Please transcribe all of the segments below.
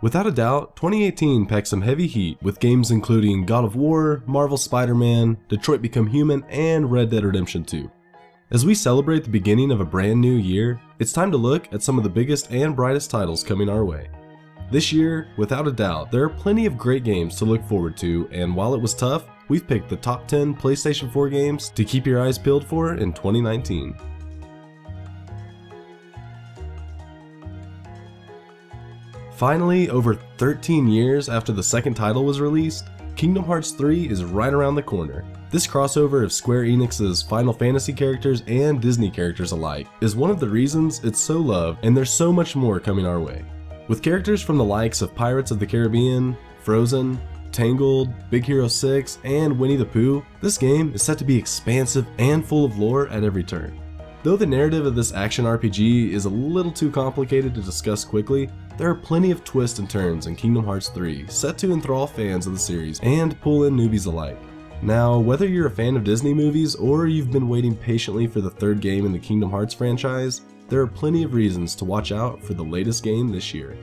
Without a doubt, 2018 packed some heavy heat with games including God of War, Marvel's Spider-Man, Detroit Become Human, and Red Dead Redemption 2. As we celebrate the beginning of a brand new year, it's time to look at some of the biggest and brightest titles coming our way. This year, without a doubt, there are plenty of great games to look forward to, and while it was tough, we've picked the top 10 PlayStation 4 games to keep your eyes peeled for in 2019. Finally, over 13 years after the second title was released, Kingdom Hearts 3 is right around the corner. This crossover of Square Enix's Final Fantasy characters and Disney characters alike is one of the reasons it's so loved, and there's so much more coming our way. With characters from the likes of Pirates of the Caribbean, Frozen, Tangled, Big Hero 6, and Winnie the Pooh, this game is set to be expansive and full of lore at every turn. Though the narrative of this action RPG is a little too complicated to discuss quickly, there are plenty of twists and turns in Kingdom Hearts 3 set to enthrall fans of the series and pull in newbies alike. Now, whether you're a fan of Disney movies or you've been waiting patiently for the third game in the Kingdom Hearts franchise, there are plenty of reasons to watch out for the latest game this year.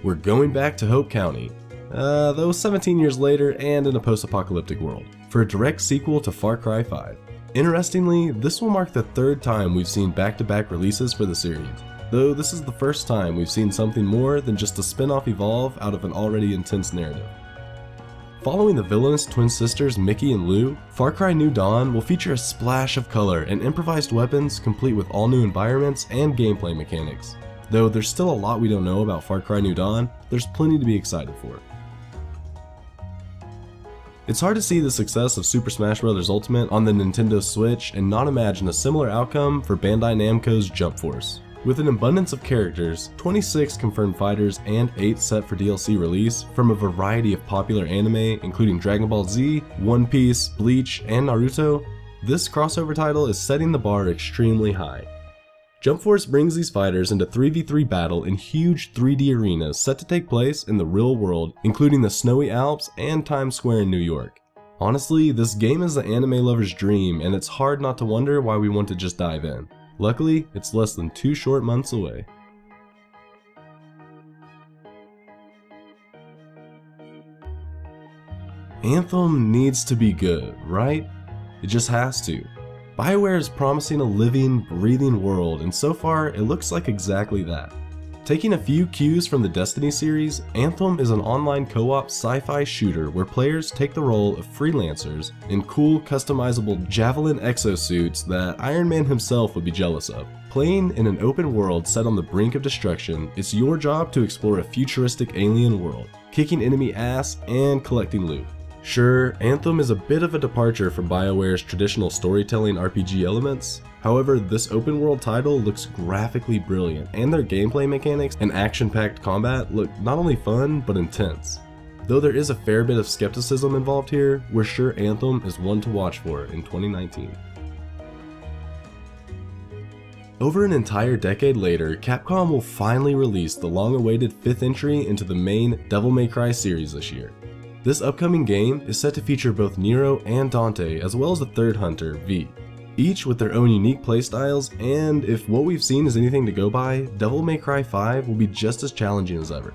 We're going back to Hope County, though 17 years later and in a post-apocalyptic world, for a direct sequel to Far Cry 5. Interestingly, this will mark the third time we've seen back-to-back releases for the series, though this is the first time we've seen something more than just a spin-off evolve out of an already intense narrative. Following the villainous twin sisters Mickey and Lou, Far Cry New Dawn will feature a splash of color and improvised weapons complete with all new environments and gameplay mechanics. Though there's still a lot we don't know about Far Cry New Dawn, there's plenty to be excited for. It's hard to see the success of Super Smash Bros. Ultimate on the Nintendo Switch and not imagine a similar outcome for Bandai Namco's Jump Force. With an abundance of characters, 26 confirmed fighters, and 8 set for DLC release from a variety of popular anime including Dragon Ball Z, One Piece, Bleach, and Naruto, this crossover title is setting the bar extremely high. Jump Force brings these fighters into 3v3 battle in huge 3D arenas set to take place in the real world, including the snowy Alps and Times Square in New York. Honestly, this game is the anime lover's dream, and it's hard not to wonder why we want to just dive in. Luckily, it's less than 2 short months away. Anthem needs to be good, right? It just has to. BioWare is promising a living, breathing world, and so far it looks like exactly that. Taking a few cues from the Destiny series, Anthem is an online co-op sci-fi shooter where players take the role of freelancers in cool, customizable Javelin exosuits that Iron Man himself would be jealous of. Playing in an open world set on the brink of destruction, it's your job to explore a futuristic alien world, kicking enemy ass and collecting loot. Sure, Anthem is a bit of a departure from BioWare's traditional storytelling RPG elements. However, this open world title looks graphically brilliant, and their gameplay mechanics and action-packed combat look not only fun, but intense. Though there is a fair bit of skepticism involved here, we're sure Anthem is one to watch for in 2019. Over an entire decade later, Capcom will finally release the long-awaited 5th entry into the main Devil May Cry series this year. This upcoming game is set to feature both Nero and Dante, as well as the third hunter, V, each with their own unique playstyles, and if what we've seen is anything to go by, Devil May Cry 5 will be just as challenging as ever.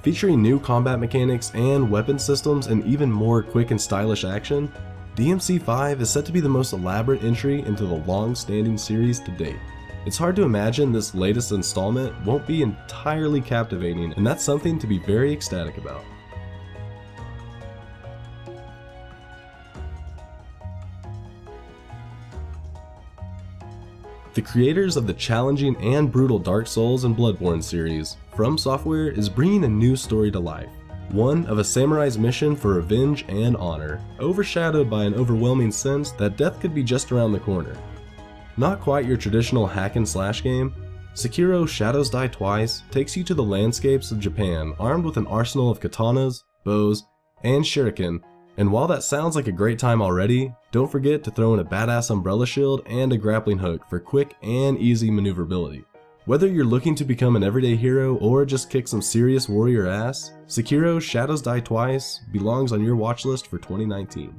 Featuring new combat mechanics and weapon systems and even more quick and stylish action, DMC5 is set to be the most elaborate entry into the long-standing series to date. It's hard to imagine this latest installment won't be entirely captivating, and that's something to be very ecstatic about. The creators of the challenging and brutal Dark Souls and Bloodborne series, From Software is bringing a new story to life. One of a samurai's mission for revenge and honor, overshadowed by an overwhelming sense that death could be just around the corner. Not quite your traditional hack and slash game, Sekiro Shadows Die Twice takes you to the landscapes of Japan armed with an arsenal of katanas, bows, and shuriken. And while that sounds like a great time already, don't forget to throw in a badass umbrella shield and a grappling hook for quick and easy maneuverability. Whether you're looking to become an everyday hero or just kick some serious warrior ass, Sekiro Shadows Die Twice belongs on your watch list for 2019.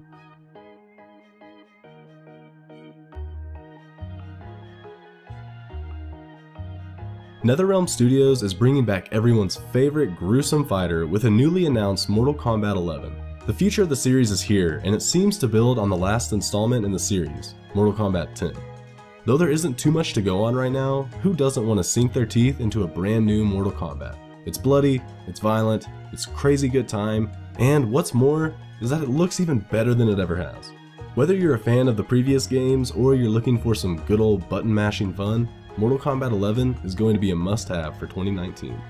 NetherRealm Studios is bringing back everyone's favorite gruesome fighter with a newly announced Mortal Kombat 11. The future of the series is here, and it seems to build on the last installment in the series, Mortal Kombat 10. Though there isn't too much to go on right now, who doesn't want to sink their teeth into a brand new Mortal Kombat? It's bloody, it's violent, it's crazy good time, and what's more is that it looks even better than it ever has. Whether you're a fan of the previous games or you're looking for some good old button mashing fun, Mortal Kombat 11 is going to be a must-have for 2019.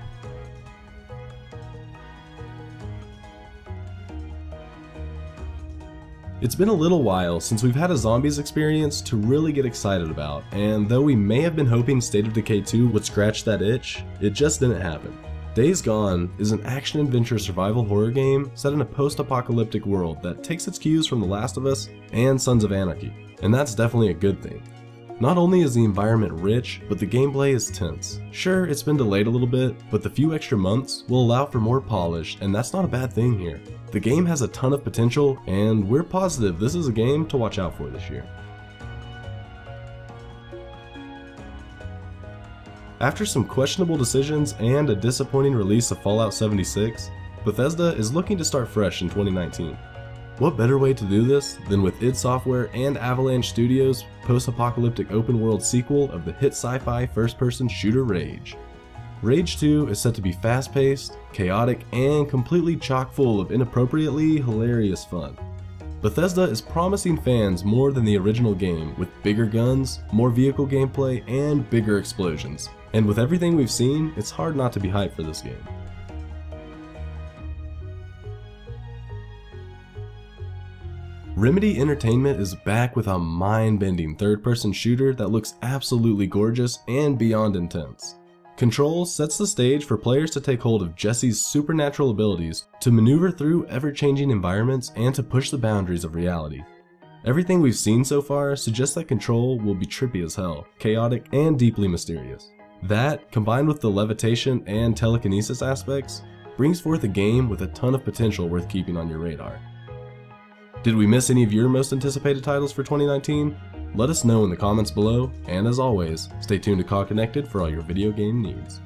It's been a little while since we've had a zombies experience to really get excited about, and though we may have been hoping State of Decay 2 would scratch that itch, it just didn't happen. Days Gone is an action-adventure survival horror game set in a post-apocalyptic world that takes its cues from The Last of Us and Sons of Anarchy, and that's definitely a good thing. Not only is the environment rich, but the gameplay is tense. Sure, it's been delayed a little bit, but the few extra months will allow for more polish, and that's not a bad thing here. The game has a ton of potential, and we're positive this is a game to watch out for this year. After some questionable decisions and a disappointing release of Fallout 76, Bethesda is looking to start fresh in 2019. What better way to do this than with id Software and Avalanche Studios' post-apocalyptic open-world sequel of the hit sci-fi first-person shooter Rage. Rage 2 is set to be fast-paced, chaotic, and completely chock-full of inappropriately hilarious fun. Bethesda is promising fans more than the original game with bigger guns, more vehicle gameplay, and bigger explosions. And with everything we've seen, it's hard not to be hyped for this game. Remedy Entertainment is back with a mind-bending third-person shooter that looks absolutely gorgeous and beyond intense. Control sets the stage for players to take hold of Jesse's supernatural abilities to maneuver through ever-changing environments and to push the boundaries of reality. Everything we've seen so far suggests that Control will be trippy as hell, chaotic, and deeply mysterious. That, combined with the levitation and telekinesis aspects, brings forth a game with a ton of potential worth keeping on your radar. Did we miss any of your most anticipated titles for 2019? Let us know in the comments below, and as always, stay tuned to COGconnected for all your video game needs.